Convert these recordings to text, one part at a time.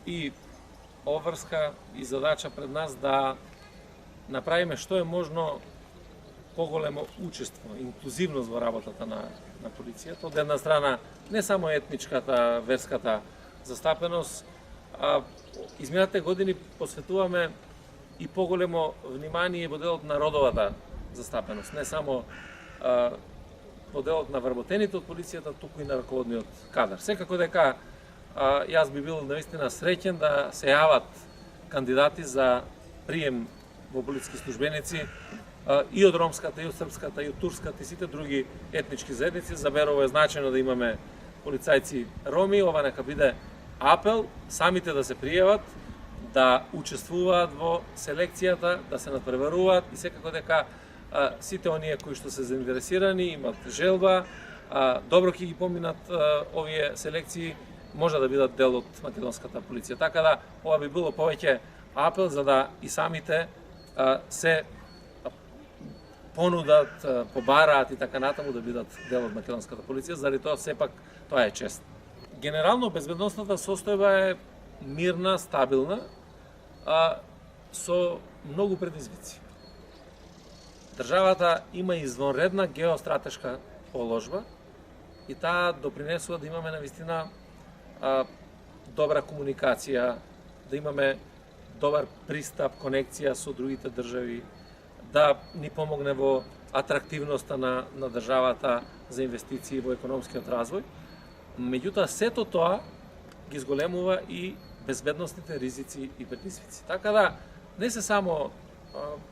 И обврска и задача пред нас да направиме што е можно поголемо учество, инклузивност во работата на полицијата. Од една страна не само етничката, верската застапеност, а изминатите години посветуваме и поголемо внимание во делот на родовата застапеност, не само во делот на вработените од полицијата, туку и на раководниот кадар. Секако дека јас би бил наистина среќен да се јават кандидати за прием во полициски службеници и од ромската, и од српската, и од турската, и сите други етнички заедници. За Берово е значајно да имаме полицајци роми. Ова нека биде апел самите да се пријават, да учествуваат во селекцијата, да се надпреваруваат и секако дека сите оние кои што се заинтересирани, имат желба, добро ќе ги поминат овие селекции, може да бидат дел од македонската полиција. Така да, ова би било повеќе апел за да и самите се понудат, побараат и така натаму да бидат дел од македонската полиција, заради тоа сепак тоа е чест. Генерално безбедносната состојба е мирна, стабилна, со многу предизвици. Државата има извонредна геостратешка положба и таа допринесува да имаме навистина добра комуникација, да имаме добар пристап, конекција со другите држави, да ни помогне во атрактивноста на државата за инвестиции во економскиот развој. Меѓутоа, сето тоа ги зголемува и безбедносните ризици и предизвици. Така да, не се само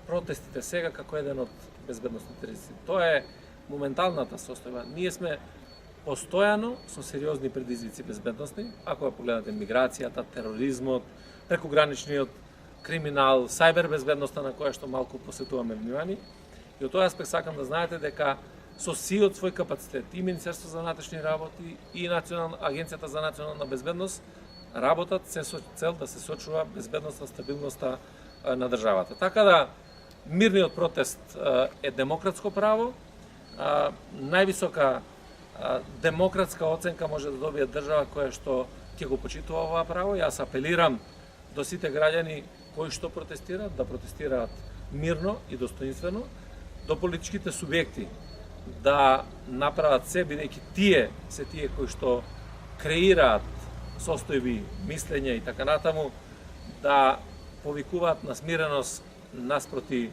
протестите сега како еден од безбедносните ризици. Тоа е моменталната состојба. Ние сме постојано со сериозни предизвици безбедносни, ако погледнете миграцијата, тероризмот, прекограничниот криминал, сајбер безбедноста на која што малку посветуваме внимание. И од тој аспект сакам да знаете дека со сиот свој капацитет и Министерство за внатрешни работи и Агенцијата за национална безбедност работат се со цел да се сочува безбедноста, стабилноста на државата. Така да, мирниот протест е демократско право, највисока демократска оценка може да добие држава која што ќе го почитува оваа право. Јас апелирам до сите граѓани кои што протестираат, да протестираат мирно и достоинствено, до политичките субјекти да направат се, бидејќи тие се тие кои што креираат состојби, мислење и така натаму, да повикуваат на смиреност наспроти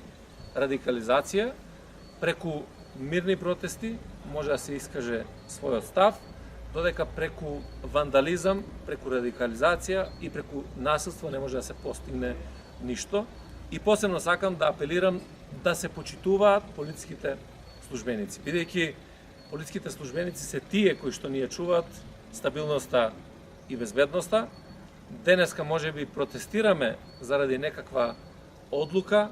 радикализација. Преку мирни протести може да се искаже својот став, додека преку вандализам, преку радикализација и преку насилство не може да се постигне ништо. И посебно сакам да апелирам да се почитуваат полициските службеници, бидејќи полициските службеници се тие кои што ни ја чуваат стабилноста и безбедноста. Денеска можеби протестираме заради некаква одлука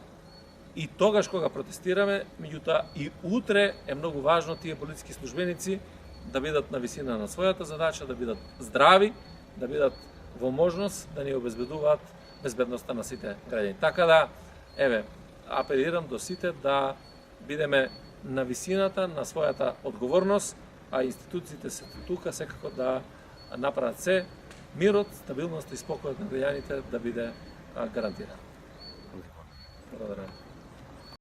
и тогаш кога протестираме, меѓутоа и утре е многу важно тие полициски службеници да бидат на висина на својата задача, да бидат здрави, да бидат во можност да ни обезбедуваат безбедноста на сите граѓани. Така да, апелирам до сите да бидеме на висината на својата одговорност, а институциите се тука секако да направат се мирот, стабилност и спокојот на граѓаните да биде гарантиран. Благодарам.